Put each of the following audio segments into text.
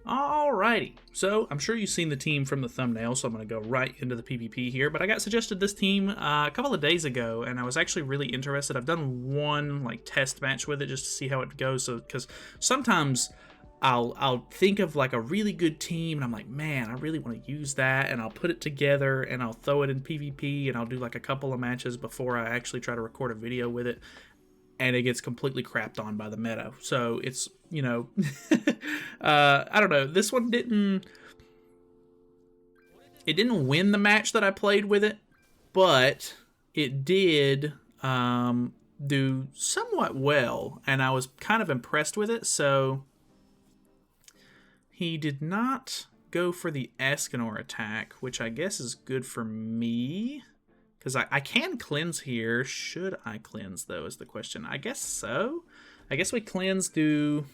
Alrighty, so I'm sure you've seen the team from the thumbnail, so I'm going to go right into the PvP here, but I got suggested this team a couple of days ago, and I was actually really interested. I've done one like test match with it just to see how it goes, so because sometimes I'll think of like a really good team, and I'm like, man, I really want to use that, and I'll put it together, and I'll throw it in PvP, and I'll do like a couple of matches before I actually try to record a video with it, and it gets completely crapped on by the meta. So it's, you know, I don't know. This one didn't win the match that I played with it, but it did do somewhat well, and I was kind of impressed with it. So he did not go for the Escanor attack, which I guess is good for me. Because I can cleanse here. Should I cleanse, though, is the question. I guess so. I guess we cleanse, do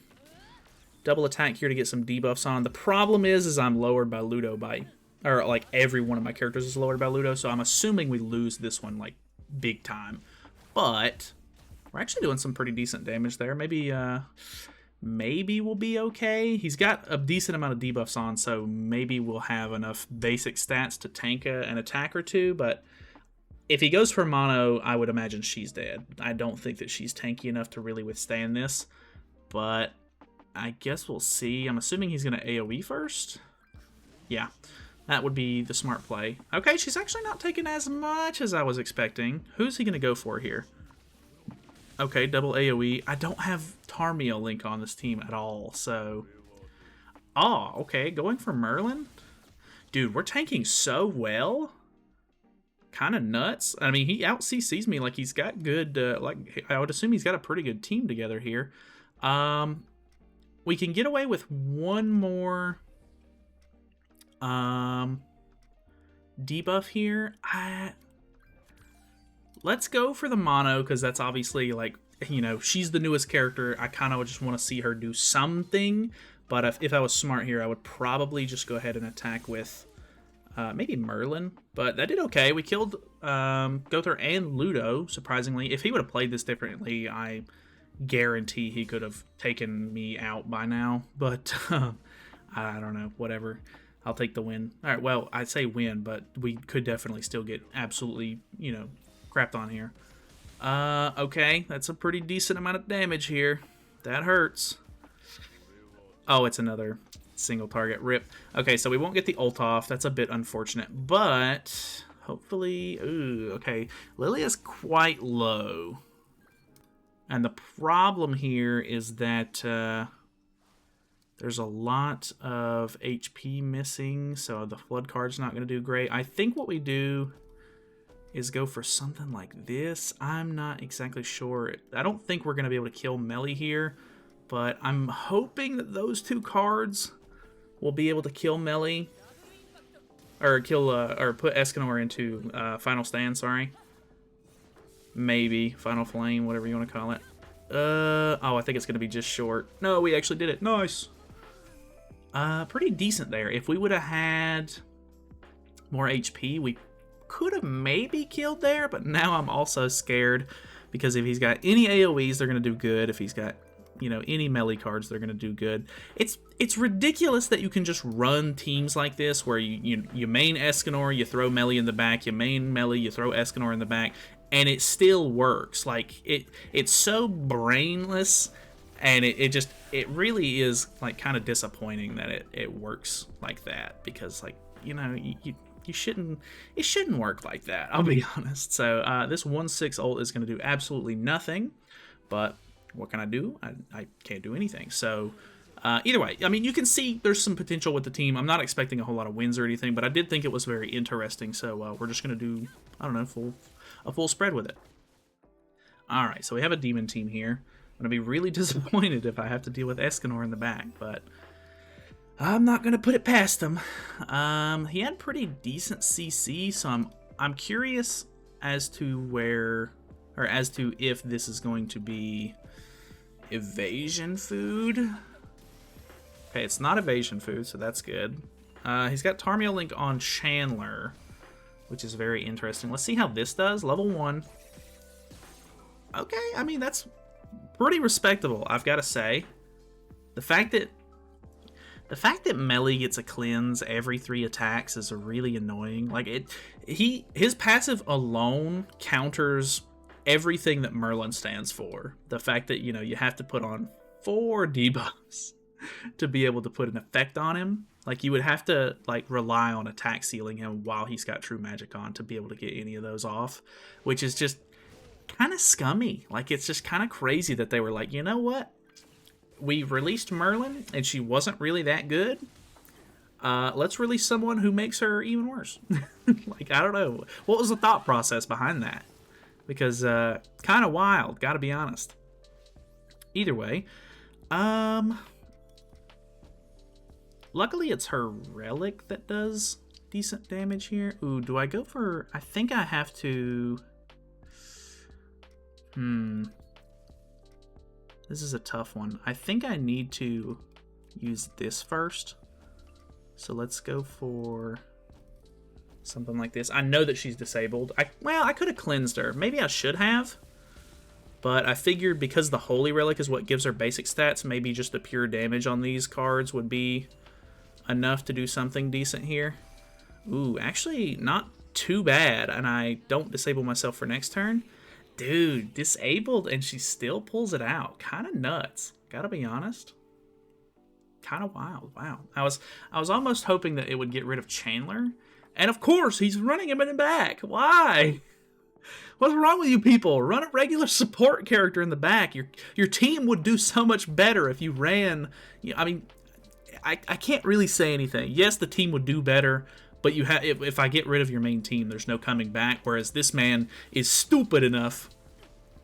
double attack here to get some debuffs on. The problem is I'm lowered by Ludo by... Or, like, every one of my characters is lowered by Ludo, so I'm assuming we lose this one, like, big time. But we're actually doing some pretty decent damage there. Maybe we'll be okay. He's got a decent amount of debuffs on, so maybe we'll have enough basic stats to tank an attack or two, but... If he goes for mono, I would imagine she's dead. I don't think that she's tanky enough to really withstand this, but I guess we'll see. I'm assuming he's going to AoE first. Yeah, that would be the smart play. Okay, she's actually not taking as much as I was expecting. Who's he going to go for here? Okay, double AoE. I don't have Tarmio Link on this team at all, so... Oh, okay, going for Merlin? Dude, we're tanking so well. Kind of nuts. I mean, he out CCs me. Like, he's got good, like, I would assume he's got a pretty good team together here. We can get away with one more debuff here. Let's go for the mono, because that's obviously, like, you know, she's the newest character. I kind of just want to see her do something. But if I was smart here, I would probably just go ahead and attack with... maybe Merlin, but that did okay. We killed Gowther and Ludo, surprisingly. If he would have played this differently, I guarantee he could have taken me out by now. But I don't know, whatever. I'll take the win. All right, well, I'd say win, but we could definitely still get absolutely, you know, crapped on here. Okay, that's a pretty decent amount of damage here. That hurts. Oh, it's another... single target. Rip. Okay, so we won't get the ult off. That's a bit unfortunate, but hopefully... Ooh, okay. Lilia's quite low. And the problem here is that there's a lot of HP missing, so the flood card's not going to do great. I think what we do is go for something like this. I'm not exactly sure. I don't think we're going to be able to kill Meli here, but I'm hoping that those two cards... we'll be able to kill Meli, or put Escanor into Final Stand, sorry. Maybe Final Flame, whatever you want to call it. Oh, I think it's going to be just short. No, we actually did it. Nice. Pretty decent there. If we would have had more HP, we could have maybe killed there, but now I'm also scared because if he's got any AoEs, they're going to do good. If he's got, you know, any melee cards, they're going to do good. It's ridiculous that you can just run teams like this where you main Escanor, you throw Meli in the back, you main Meli, you throw Escanor in the back, and it still works. Like, it's so brainless, and it really is, like, kind of disappointing that it works like that, because, like, you know, it shouldn't work like that, I'll be honest. So this 1/6 ult is going to do absolutely nothing, but what can I do? I can't do anything. So either way, I mean, you can see there's some potential with the team. I'm not expecting a whole lot of wins or anything, but I did think it was very interesting. So we're just going to do, I don't know, a full spread with it. All right, so we have a demon team here. I'm going to be really disappointed if I have to deal with Escanor in the back, but I'm not going to put it past him. He had pretty decent CC, so I'm curious as to where, or as to if this is going to be evasion food. Okay, it's not evasion food, so that's good. He's got Tarmio Link on Chandler, which is very interesting. Let's see how this does. Level 1. Okay, I mean, that's pretty respectable, I've got to say. The fact that The fact that Meli gets a cleanse every 3 attacks is really annoying. Like his passive alone counters everything that Merlin stands for. The fact that, you know, you have to put on 4 debuffs to be able to put an effect on him. Like, you would have to, like, rely on attack sealing him while he's got True Magic on to be able to get any of those off, which is just kind of scummy. Like, it's just kind of crazy that they were like, you know what? We released Merlin, and she wasn't really that good. Let's release someone who makes her even worse. Like, I don't know. What was the thought process behind that? Because, kind of wild, gotta be honest. Either way, luckily it's her relic that does decent damage here. Ooh, do I go for... I think I have to... This is a tough one. I think I need to use this first. So let's go for something like this. I know that she's disabled. Well, I could have cleansed her. Maybe I should have. But I figured because the Holy Relic is what gives her basic stats, maybe just the pure damage on these cards would be enough to do something decent here. Ooh, actually not too bad. And I don't disable myself for next turn. Dude, disabled and she still pulls it out. Kind of nuts. Gotta be honest. Kind of wild. Wow. I was almost hoping that it would get rid of Chandler. And of course, he's running him in the back. Why? What's wrong with you people? Run a regular support character in the back. Your team would do so much better if you ran... I mean, I can't really say anything. Yes, the team would do better, but you have if I get rid of your main team, there's no coming back, whereas this man is stupid enough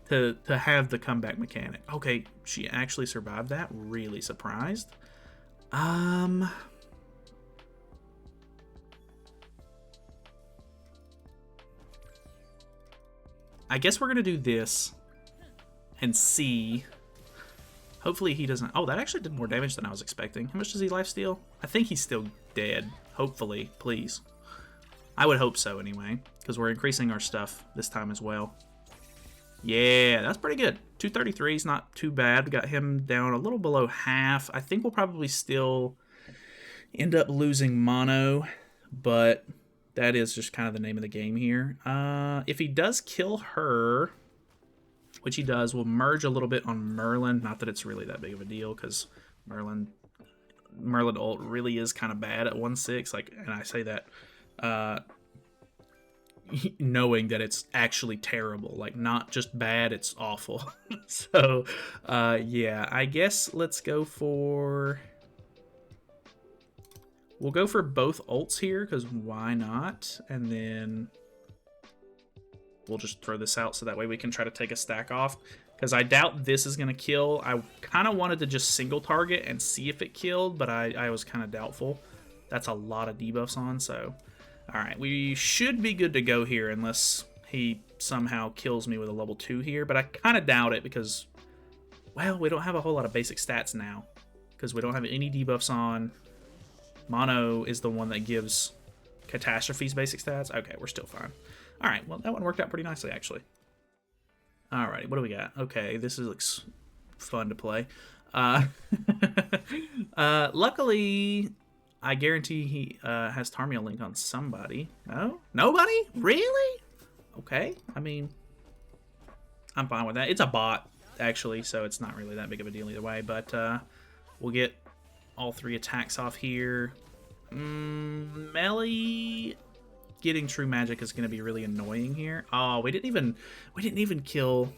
to have the comeback mechanic. Okay, she actually survived that. Really surprised. I guess we're going to do this and see. Hopefully he doesn't... Oh, that actually did more damage than I was expecting. How much does he lifesteal? I think he's still dead. Hopefully. Please. I would hope so anyway, because we're increasing our stuff this time as well. Yeah, that's pretty good. 233 is not too bad. We got him down a little below half. I think we'll probably still end up losing mono, but that is just kind of the name of the game here. If he does kill her, which he does, we'll merge a little bit on Merlin. Not that it's really that big of a deal, because Merlin ult really is kind of bad at 1/6. Like, and I say that knowing that it's actually terrible. Like, not just bad, it's awful. So, yeah, I guess let's go for... We'll go for both ults here, because why not? And then we'll just throw this out so that way we can try to take a stack off. Because I doubt this is going to kill. I kind of wanted to just single target and see if it killed, but I was kind of doubtful. That's a lot of debuffs on, so... Alright, we should be good to go here unless he somehow kills me with a level 2 here. But I kind of doubt it because, well, we don't have a whole lot of basic stats now. Because we don't have any debuffs on. Mono is the one that gives Catastrophe's basic stats. Okay, we're still fine. Alright, well, that one worked out pretty nicely, actually. Alright, what do we got? Okay, this looks fun to play. Luckily... I guarantee he has Tarmiel linked on somebody. No? Nobody? Really? Okay. I mean, I'm fine with that. It's a bot, actually, so it's not really that big of a deal either way. But we'll get all 3 attacks off here. Meli getting True Magic is going to be really annoying here. Oh, we didn't even kill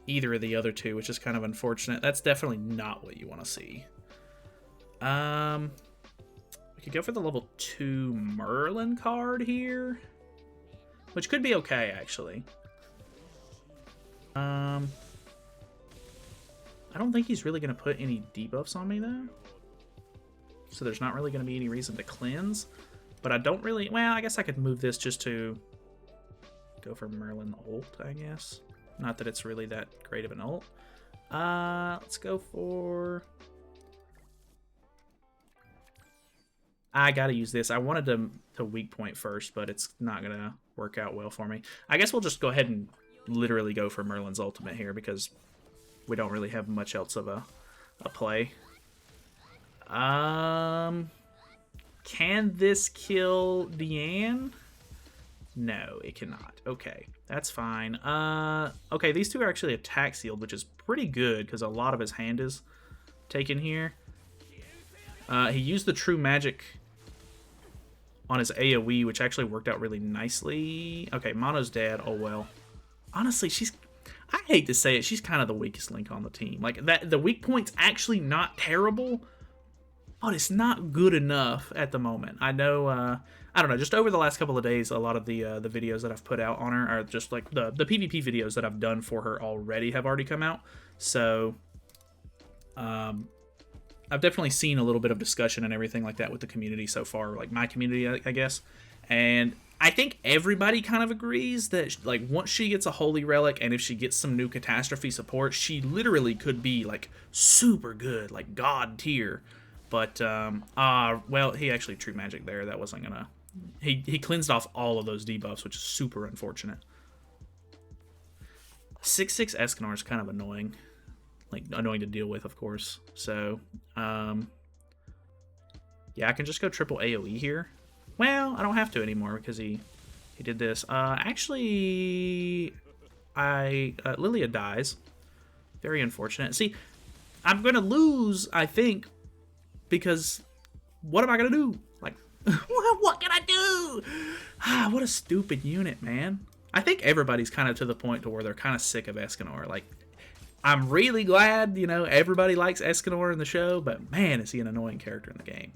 either of the other 2, which is kind of unfortunate. That's definitely not what you want to see. We could go for the level 2 Merlin card here, which could be okay, actually. I don't think he's really going to put any debuffs on me, though. So there's not really going to be any reason to cleanse. But I don't really... Well, I guess I could move this just to go for Merlin ult, I guess. Not that it's really that great of an ult. Let's go for... I gotta use this. I wanted to weak point first, but it's not gonna work out well for me. I guess we'll just go ahead and literally go for Merlin's ultimate here because we don't really have much else of a play. Can this kill Diane? No, it cannot. Okay, that's fine. Okay, these two are actually attack sealed, which is pretty good because a lot of his hand is taken here. He used the true magic on his AoE, which actually worked out really nicely. Okay, Mono's dead. Oh well. Honestly, I hate to say it, she's kind of the weakest link on the team. Like, the weak point's actually not terrible, but it's not good enough at the moment. I know, I don't know, just over the last couple of days, a lot of the videos that I've put out on her are just like the PvP videos that I've done for her already have already come out. So, I've definitely seen a little bit of discussion and everything like that with the community so far, like my community, I guess. And I think everybody kind of agrees that, like, once she gets a Holy Relic and if she gets some new Catastrophe support, she literally could be, like, super good, like, God tier. But, well, he actually True Magic there. That wasn't gonna... He cleansed off all of those debuffs, which is super unfortunate. 6/6 Escanor is kind of annoying. Like, annoying to deal with, of course. So, yeah, I can just go triple AoE here. Well, I don't have to anymore because he did this. Actually, Lilia dies. Very unfortunate. See, I'm going to lose, I think, because what am I going to do? Like, what can I do? What a stupid unit, man. I think everybody's kind of to the point to where they're kind of sick of Escanor. Like, I'm really glad, you know, everybody likes Escanor in the show, but man, is he an annoying character in the game.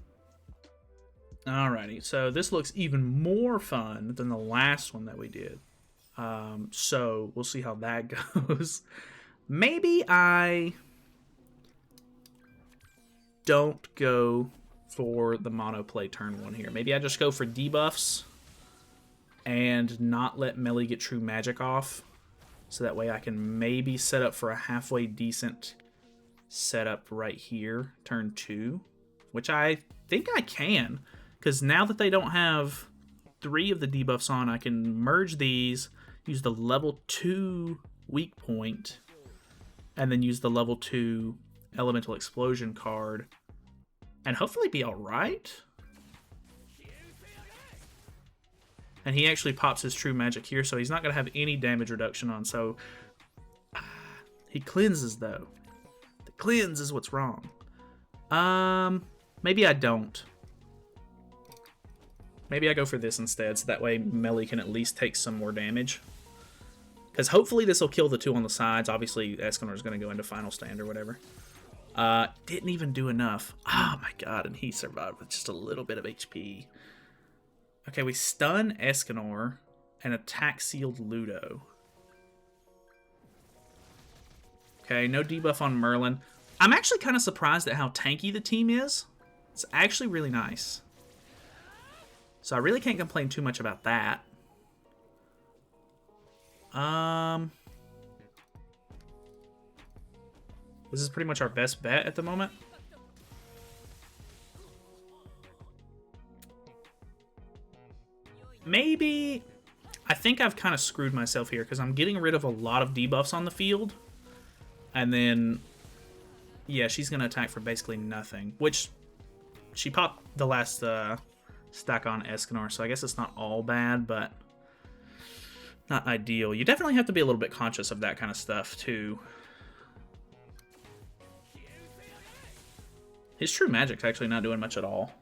Alrighty, so this looks even more fun than the last one that we did. So we'll see how that goes. Maybe I don't go for the mono play turn 1 here. Maybe I just go for debuffs and not let Meli get true magic off. So that way I can maybe set up for a halfway decent setup right here, turn 2. Which I think I can. Because now that they don't have 3 of the debuffs on, I can merge these, use the level 2 weak point, and then use the level 2 elemental explosion card, and hopefully be alright. And he actually pops his true magic here, so he's not going to have any damage reduction on. So he cleanses, though. The cleanse is what's wrong. Maybe I don't. Maybe I go for this instead, so that way Meli can at least take some more damage. Because hopefully this will kill the 2 on the sides. Obviously, Escanor is going to go into Final Stand or whatever. Didn't even do enough. Oh my god, and he survived with just a little bit of HP. Okay, we stun Escanor and attack sealed Ludo. Okay, no debuff on Merlin. I'm actually kind of surprised at how tanky the team is. It's actually really nice. So I really can't complain too much about that. This is pretty much our best bet at the moment. Maybe... I think I've kind of screwed myself here because I'm getting rid of a lot of debuffs on the field. And then... yeah, she's going to attack for basically nothing. Which, she popped the last stack on Escanor, so I guess it's not all bad, but not ideal. You definitely have to be a little bit conscious of that kind of stuff, too. His true magic's actually not doing much at all,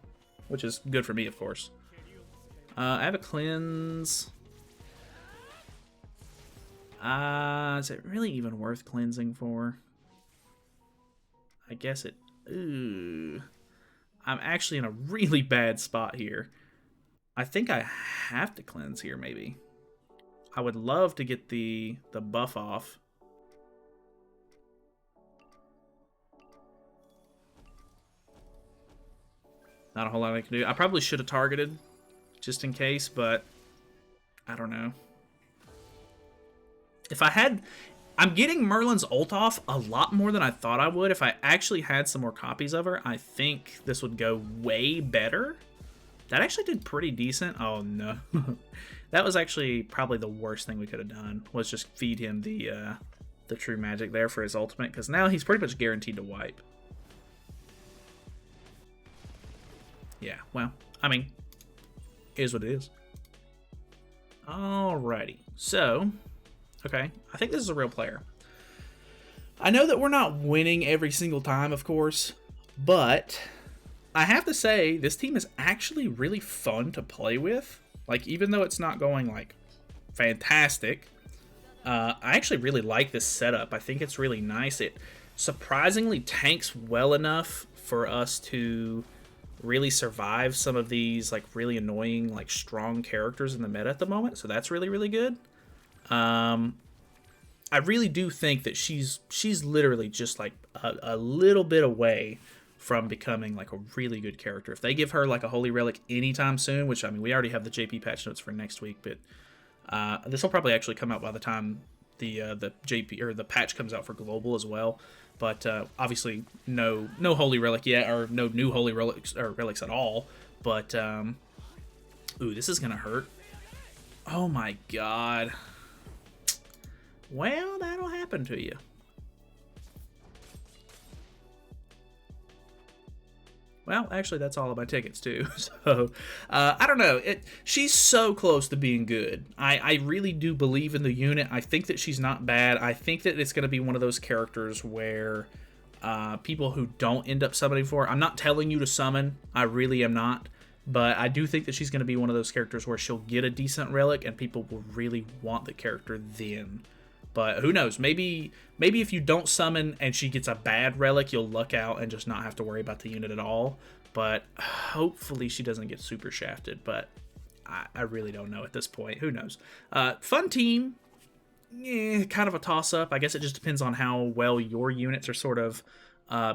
which is good for me, of course. I have a cleanse. Is it really even worth cleansing for? I guess it... ooh. I'm actually in a really bad spot here. I think I have to cleanse here, maybe. I would love to get the buff off. Not a whole lot I can do. I probably should have targeted, just in case, but I don't know. If I had... I'm getting Merlin's ult off a lot more than I thought I would. If I actually had some more copies of her, I think this would go way better. That actually did pretty decent. Oh, no. That was actually probably the worst thing we could have done, was just feed him the true magic there for his ultimate, because now he's pretty much guaranteed to wipe. Yeah, well, I mean, is what it is. Alrighty, so, okay, I think this is a real player. I know that we're not winning every single time, of course, but I have to say, this team is actually really fun to play with. Like, even though it's not going, like, fantastic, I actually really like this setup. I think it's really nice. It surprisingly tanks well enough for us to really survive some of these, like, really annoying, like, strong characters in the meta at the moment. So that's really, really good. I really do think that she's literally just, like, a little bit away from becoming, like, a really good character. If they give her, like, a Holy Relic anytime soon, which, I mean, we already have the JP patch notes for next week, but this will probably actually come out by the time the JP or the patch comes out for global as well. But obviously, no Holy Relic yet, or no new Holy Relics or relics at all. But ooh, this is gonna hurt. Oh my god. Well, that'll happen to you. Well, actually, that's all of my tickets, too. So, I don't know. She's so close to being good. I really do believe in the unit. I think that she's not bad. I think that it's going to be one of those characters where people who don't end up summoning for her, I'm not telling you to summon. I really am not. But I do think that she's going to be one of those characters where she'll get a decent relic and people will really want the character then. But who knows? Maybe if you don't summon and she gets a bad relic, you'll luck out and just not have to worry about the unit at all. But hopefully she doesn't get super shafted. But I really don't know at this point. Who knows? Fun team. Yeah, kind of a toss-up. I guess it just depends on how well your units are sort of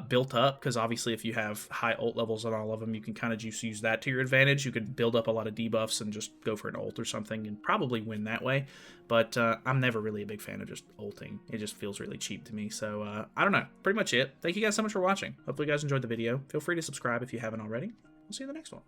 built up, because obviously if you have high ult levels on all of them, you can kind of just use that to your advantage. You could build up a lot of debuffs and just go for an ult or something and probably win that way. But I'm never really a big fan of just ulting. It just feels really cheap to me. So I don't know. Pretty much it. Thank you guys so much for watching. Hopefully you guys enjoyed the video. Feel free to subscribe if you haven't already. We'll see you in the next one.